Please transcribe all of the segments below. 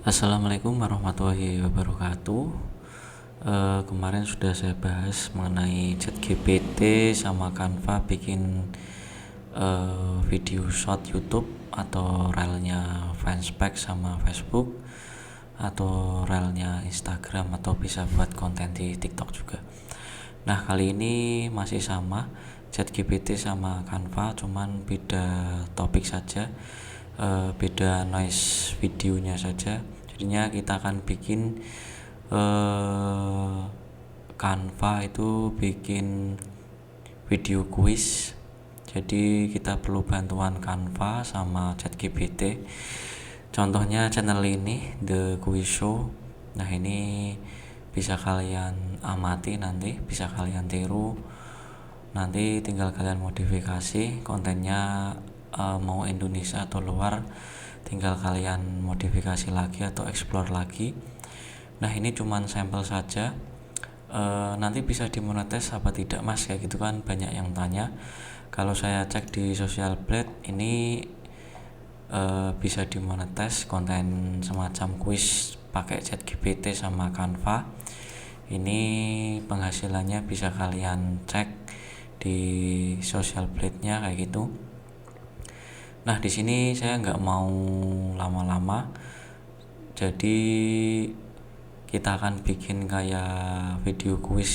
Assalamualaikum warahmatullahi wabarakatuh. Kemarin sudah saya bahas mengenai ChatGPT sama Canva bikin video short YouTube atau relnya Fanspage sama Facebook atau relnya Instagram atau bisa buat konten di TikTok juga. Nah, kali ini masih sama ChatGPT sama Canva, cuman beda topik saja, beda noise videonya saja. Jadinya kita akan bikin Canva itu bikin video quiz. Jadi kita perlu bantuan Canva sama ChatGPT. Contohnya channel ini The Quiz Show. Nah, ini bisa kalian amati, nanti bisa kalian tiru. Nanti tinggal kalian modifikasi kontennya, mau Indonesia atau luar, tinggal kalian modifikasi lagi atau explore lagi. Nah, ini cuman sampel saja. Nanti bisa dimonetis apa tidak mas, kayak gitu kan banyak yang tanya. Kalau saya cek di Social Blade ini bisa dimonetis konten semacam quiz pakai ChatGPT sama Canva. Ini penghasilannya bisa kalian cek di Social Blade-nya kayak gitu. Nah, di sini saya nggak mau lama-lama, jadi kita akan bikin kayak video quiz,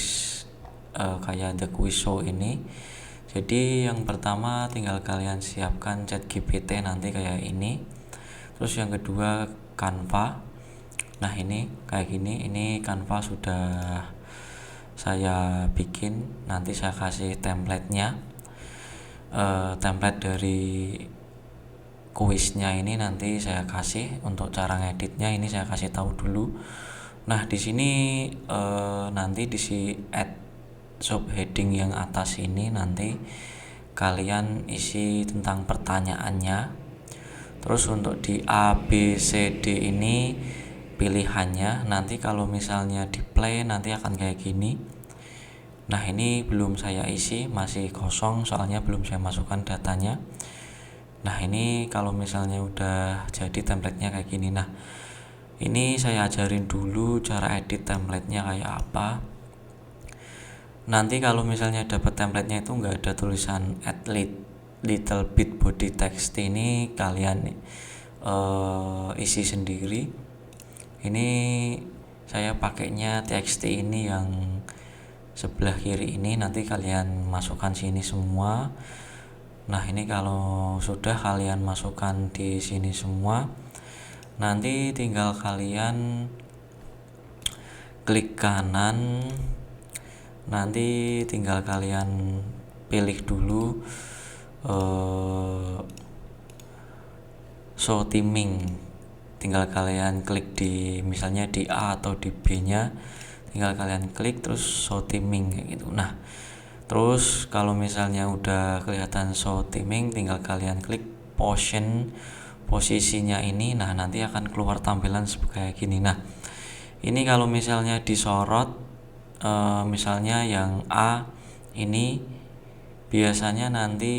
kayak The Quiz Show ini. Jadi yang pertama tinggal kalian siapkan ChatGPT nanti kayak ini. Terus yang kedua Canva. Nah, ini kayak gini. Ini Canva sudah saya bikin. Nanti saya kasih template-nya. Template dari kuisnya ini nanti saya kasih. Untuk cara ngeditnya ini saya kasih tahu dulu. Nah, di sini nanti di add subheading yang atas ini nanti kalian isi tentang pertanyaannya. Terus untuk di A, B, C, D ini pilihannya. Nanti kalau misalnya di play nanti akan kayak gini. Nah, ini belum saya isi, masih kosong soalnya belum saya masukkan datanya. Nah, ini kalau misalnya udah jadi template-nya kayak gini. Nah, ini saya ajarin dulu cara edit template-nya kayak apa. Nanti kalau misalnya dapat template-nya itu nggak ada tulisan add little bit body text, ini kalian isi sendiri. Ini saya pakainya txt ini yang sebelah kiri ini, nanti kalian masukkan sini semua. Nah, ini kalau sudah kalian masukkan di sini semua, nanti tinggal kalian klik kanan. Nanti tinggal kalian pilih dulu show theming. Tinggal kalian klik di misalnya di A atau di B nya, tinggal kalian klik terus show theming kayak gitu. Nah, terus kalau misalnya udah kelihatan show theming, tinggal kalian klik posisinya ini. Nah, nanti akan keluar tampilan seperti gini. Nah, ini kalau misalnya disorot, misalnya yang A ini biasanya nanti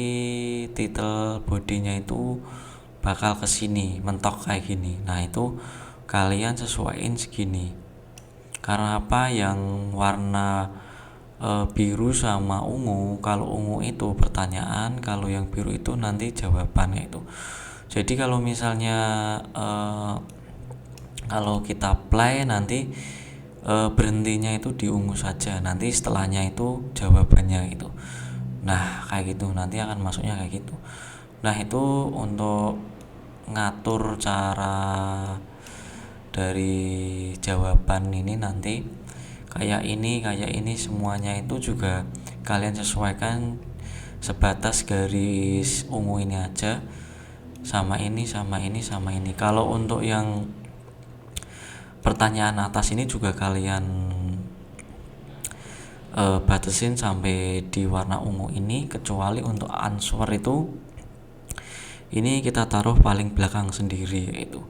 title bodinya itu bakal kesini mentok kayak gini. Nah, itu kalian sesuaiin segini. Karena apa? Yang warna biru sama ungu, kalau ungu itu pertanyaan, kalau yang biru itu nanti jawabannya itu. Jadi kalau misalnya kalau kita play nanti berhentinya itu di ungu saja, nanti setelahnya itu jawabannya itu. Nah, kayak gitu nanti akan masuknya kayak gitu. Nah, itu untuk ngatur cara dari jawaban ini. Nanti kayak ini semuanya itu juga kalian sesuaikan sebatas garis ungu ini aja, sama ini. Kalau untuk yang pertanyaan atas ini juga kalian batasin sampai di warna ungu ini, kecuali untuk answer itu ini kita taruh paling belakang sendiri itu.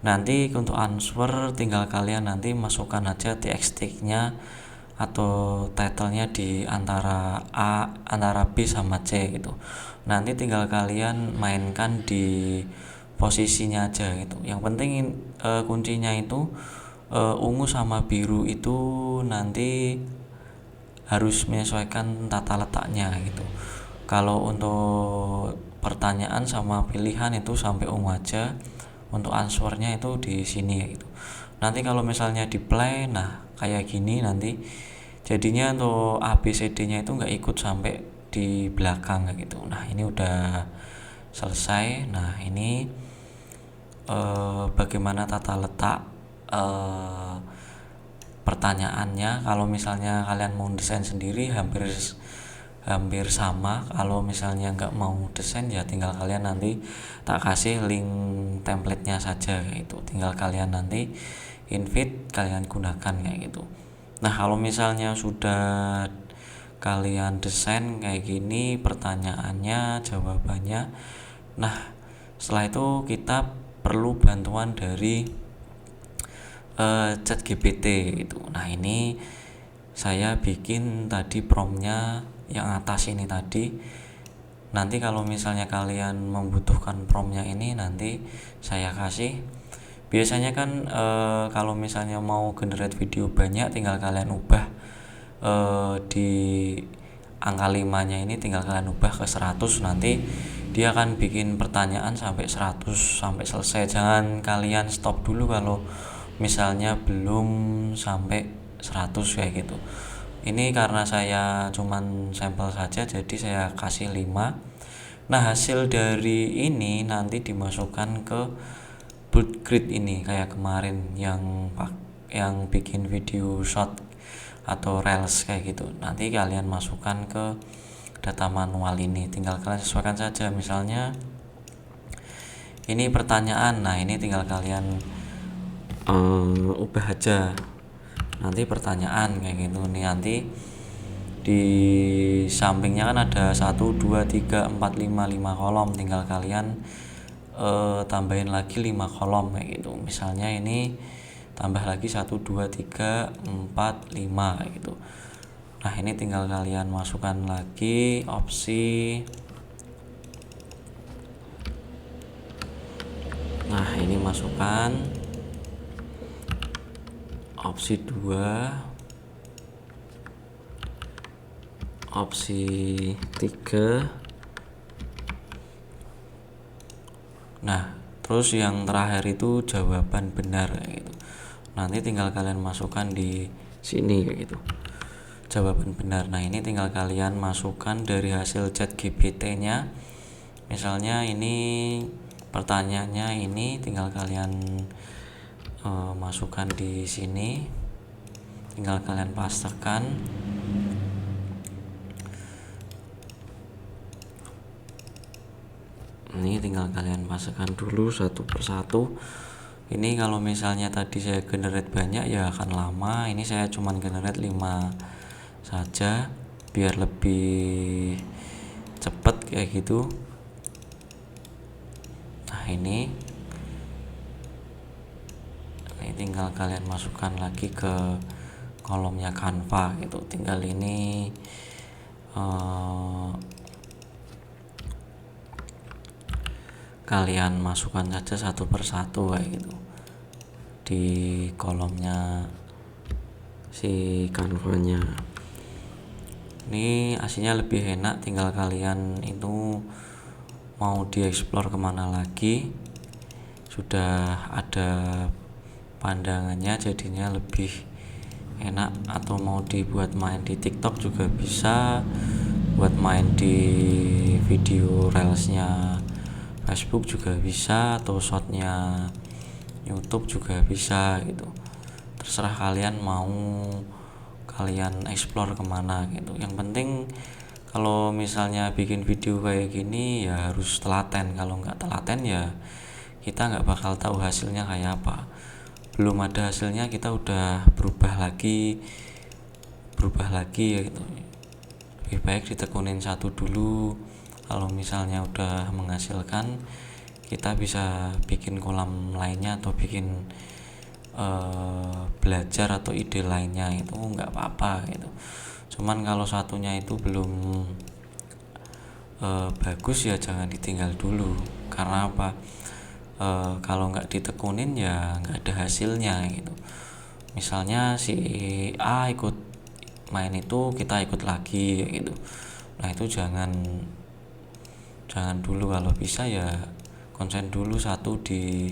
Nanti untuk answer tinggal kalian nanti masukkan aja txt-nya atau title-nya di antara B sama C gitu. Nanti tinggal kalian mainkan di posisinya aja gitu. Yang penting kuncinya itu ungu sama biru itu nanti harus menyesuaikan tata letaknya gitu. Kalau untuk pertanyaan sama pilihan itu sampai ungu aja, untuk answernya itu di sini gitu. Nanti kalau misalnya di play, nah kayak gini nanti jadinya untuk ABCD-nya itu nggak ikut sampai di belakang kayak gitu. Nah ini udah selesai. Nah ini bagaimana tata letak pertanyaannya. Kalau misalnya kalian mau desain sendiri hampir sama. Kalau misalnya nggak mau desain ya tinggal kalian nanti tak kasih link templatenya saja kayak gitu, tinggal kalian nanti invite kalian gunakan kayak gitu. Nah kalau misalnya sudah kalian desain kayak gini pertanyaannya, jawabannya, nah setelah itu kita perlu bantuan dari ChatGPT gitu. Nah ini saya bikin tadi promptnya yang atas ini tadi. Nanti kalau misalnya kalian membutuhkan promptnya ini nanti saya kasih. Biasanya kan kalau misalnya mau generate video banyak tinggal kalian ubah di angka 5 nya ini tinggal kalian ubah ke 100, nanti dia akan bikin pertanyaan sampai 100 sampai selesai. Jangan kalian stop dulu kalau misalnya belum sampai 100 kayak gitu. Ini karena saya cuman sampel saja jadi saya kasih 5. Nah hasil dari ini nanti dimasukkan ke Broadgrid ini kayak kemarin yang bikin video short atau reels kayak gitu. Nanti kalian masukkan ke data manual ini, tinggal kalian sesuaikan saja. Misalnya ini pertanyaan, nah ini tinggal kalian ubah aja nanti pertanyaan kayak gitu nih. Nanti di sampingnya kan ada 1, 2, 3, 4, 5 kolom, tinggal kalian tambahin lagi 5 kolom kayak gitu. Misalnya ini tambah lagi 1, 2, 3, 4, 5 kayak gitu. Nah ini tinggal kalian masukkan lagi opsi. Nah ini masukkan opsi 2, opsi 3. Nah terus yang terakhir itu jawaban benar kayak gitu. Nanti tinggal kalian masukkan di sini kayak gitu, jawaban benar. Nah ini tinggal kalian masukkan dari hasil ChatGPT nya. Misalnya ini pertanyaannya ini tinggal kalian masukkan di sini, tinggal kalian pastekan. Ini tinggal kalian pastekan dulu satu persatu. Ini kalau misalnya tadi saya generate banyak ya akan lama. Ini saya cuman generate 5 saja biar lebih cepet kayak gitu. Nah ini tinggal kalian masukkan lagi ke kolomnya Canva gitu. Tinggal ini kalian masukkan saja satu persatu kayak gitu di kolomnya si Canva-nya. Ini aslinya lebih enak, tinggal kalian itu mau dieksplor kemana lagi sudah ada pandangannya, jadinya lebih enak. Atau mau dibuat main di TikTok juga bisa, buat main di video reelsnya Facebook juga bisa, atau shotnya YouTube juga bisa gitu. Terserah kalian mau kalian explore kemana gitu. Yang penting kalau misalnya bikin video kayak gini ya harus telaten. Kalau nggak telaten ya kita nggak bakal tahu hasilnya kayak apa. Belum ada hasilnya kita udah berubah lagi ya gitu. Lebih baik ditekunin satu dulu. Kalau misalnya udah menghasilkan, kita bisa bikin kolam lainnya atau bikin belajar atau ide lainnya, itu nggak apa-apa gitu. Cuman kalau satunya itu belum bagus ya jangan ditinggal dulu. Karena apa? kalau nggak ditekunin ya nggak ada hasilnya gitu. Misalnya si A ikut main itu, kita ikut lagi gitu. Nah itu jangan dulu, kalau bisa ya konsen dulu satu di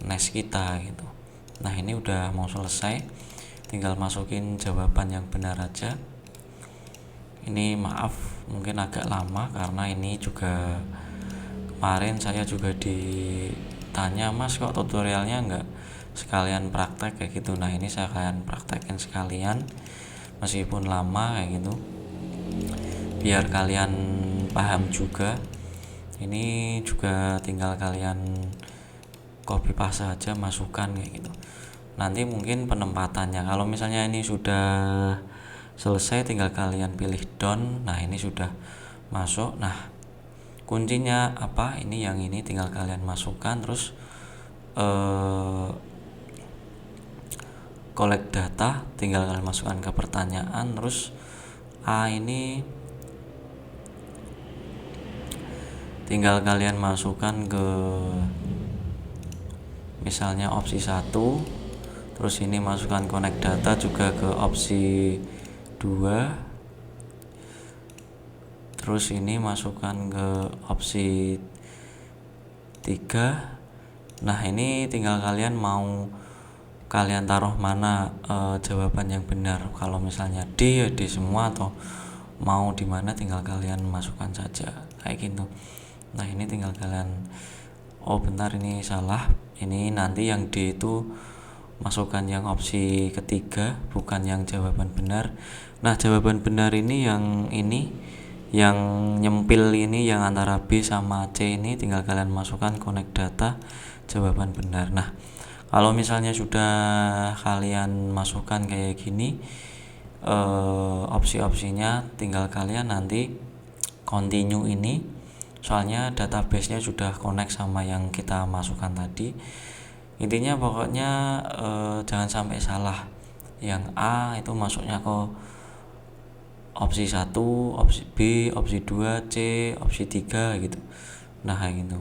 NES kita gitu. Nah ini udah mau selesai, tinggal masukin jawaban yang benar aja. Ini maaf mungkin agak lama karena ini juga kemarin saya juga ditanya, mas kok tutorialnya nggak sekalian praktek kayak gitu. Nah ini saya kalian praktekin sekalian meskipun lama kayak gitu, biar kalian paham juga. Ini juga tinggal kalian copy paste aja, masukkan kayak gitu. Nanti mungkin penempatannya, kalau misalnya ini sudah selesai tinggal kalian pilih done. Nah ini sudah masuk. Nah kuncinya apa, ini yang ini tinggal kalian masukkan, terus collect data tinggal kalian masukkan ke pertanyaan. Terus A ini tinggal kalian masukkan ke misalnya opsi 1, terus ini masukkan connect data juga ke opsi 2, terus ini masukkan ke opsi 3. Nah ini tinggal kalian mau kalian taruh mana jawaban yang benar. Kalau misalnya D ya D semua, atau mau di mana tinggal kalian masukkan saja kayak gitu. Nah ini tinggal kalian, oh bentar ini salah, ini nanti yang D itu masukkan yang opsi ketiga, bukan yang jawaban benar. Nah jawaban benar ini yang nyempil ini, yang antara B sama C ini tinggal kalian masukkan connect data jawaban benar. Nah kalau misalnya sudah kalian masukkan kayak gini, opsi-opsinya tinggal kalian nanti continue ini, soalnya database-nya sudah connect sama yang kita masukkan tadi. Intinya pokoknya jangan sampai salah. Yang A itu masuknya ke opsi 1, opsi B, opsi 2, C, opsi 3 gitu. Nah kayak gitu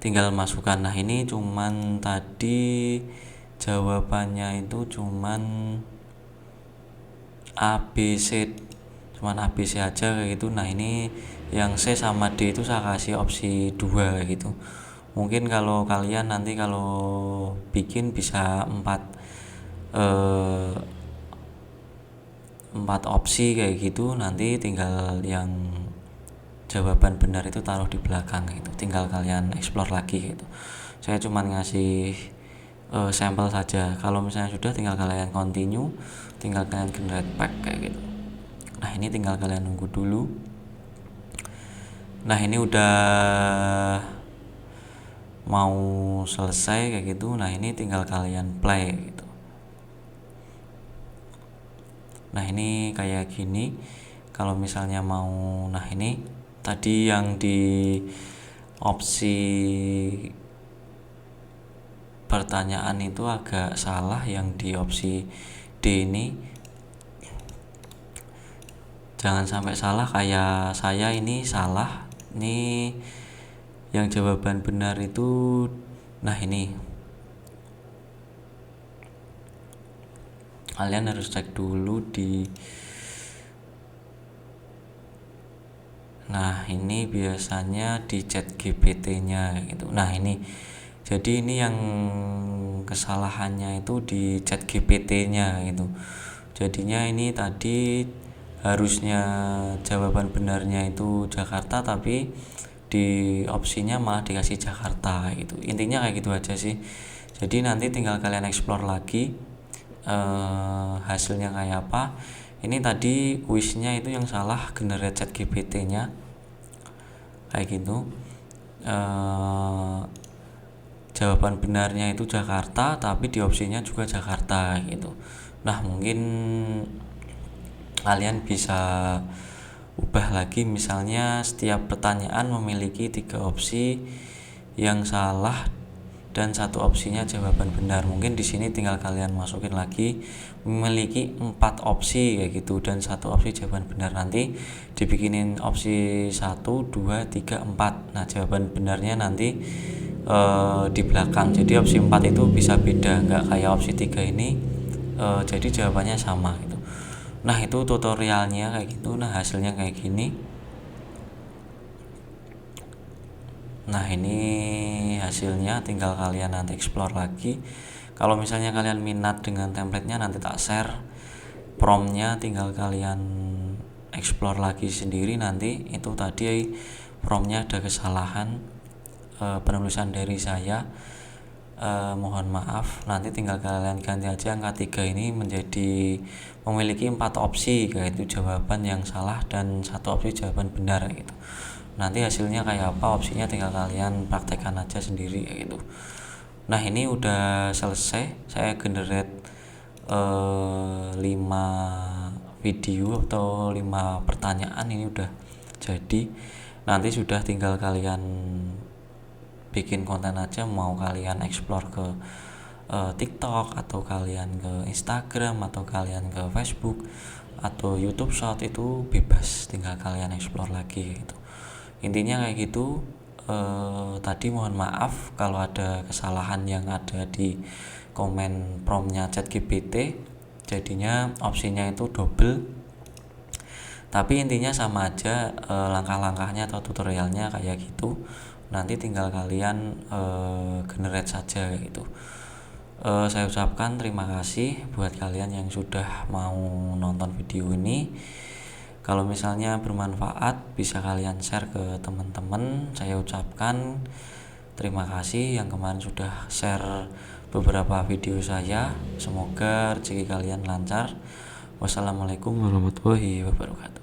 tinggal masukkan. Nah ini cuman tadi jawabannya itu cuman ABC, cuman ABC aja kayak gitu. Nah ini yang C sama D itu saya kasih opsi 2 kayak gitu. Mungkin kalau kalian nanti kalau bikin bisa 4 opsi kayak gitu, nanti tinggal yang jawaban benar itu taruh di belakang gitu, tinggal kalian explore lagi gitu. Saya cuma ngasih sampel saja. Kalau misalnya sudah, tinggal kalian continue, tinggal kalian generate pack kayak gitu. Nah ini tinggal kalian nunggu dulu. Nah ini udah mau selesai kayak gitu. Nah ini tinggal kalian play gitu. Nah ini kayak gini. Kalau misalnya mau, nah ini tadi yang di opsi pertanyaan itu agak salah, yang di opsi D ini jangan sampai salah kayak saya ini salah. Ini yang jawaban benar itu, nah ini kalian harus cek dulu di, nah ini biasanya di chat GPT nya gitu. Nah ini jadi ini yang kesalahannya itu di chat GPT nya gitu. Jadinya ini tadi harusnya jawaban benarnya itu Jakarta, tapi di opsinya malah dikasih Jakarta gitu. Intinya kayak gitu aja sih. Jadi nanti tinggal kalian explore lagi hasilnya kayak apa. Ini tadi kuisnya itu yang salah generate chat GPT nya kayak gitu. Jawaban benarnya itu Jakarta, tapi di opsinya juga Jakarta gitu. Nah mungkin kalian bisa ubah lagi, misalnya setiap pertanyaan memiliki 3 opsi, yang salah dan satu opsinya jawaban benar. Mungkin di sini tinggal kalian masukin lagi memiliki 4 opsi kayak gitu, dan satu opsi jawaban benar. Nanti dibikinin opsi 1, 2, 3, 4. Nah jawaban benarnya nanti di belakang. Jadi opsi 4 itu bisa beda, nggak kayak opsi 3 ini jadi jawabannya sama gitu. Nah itu tutorialnya kayak gitu. Nah hasilnya kayak gini. Nah ini hasilnya, tinggal kalian nanti explore lagi. Kalau misalnya kalian minat dengan templatenya, nanti tak share promptnya, tinggal kalian explore lagi sendiri. Nanti itu tadi promptnya ada kesalahan penulisan dari saya, mohon maaf. Nanti tinggal kalian ganti aja angka 3 ini menjadi memiliki 4 opsi, yaitu jawaban yang salah dan satu opsi jawaban benar gitu. Nanti hasilnya kayak apa opsinya tinggal kalian praktekkan aja sendiri kayak gitu. Nah ini udah selesai, saya generate 5 video atau 5 pertanyaan, ini udah jadi. Nanti sudah tinggal kalian bikin konten aja, mau kalian explore ke TikTok atau kalian ke Instagram atau kalian ke Facebook atau YouTube Short, itu bebas, tinggal kalian explore lagi gitu. Intinya kayak gitu. Tadi mohon maaf kalau ada kesalahan yang ada di komen promptnya ChatGPT, jadinya opsinya itu double, tapi intinya sama aja, langkah-langkahnya atau tutorialnya kayak gitu. Nanti tinggal kalian generate saja gitu. Saya ucapkan terima kasih buat kalian yang sudah mau nonton video ini. Kalau misalnya bermanfaat, bisa kalian share ke teman-teman. Saya ucapkan terima kasih yang kemarin sudah share beberapa video saya. Semoga rezeki kalian lancar. Wassalamualaikum warahmatullahi wabarakatuh.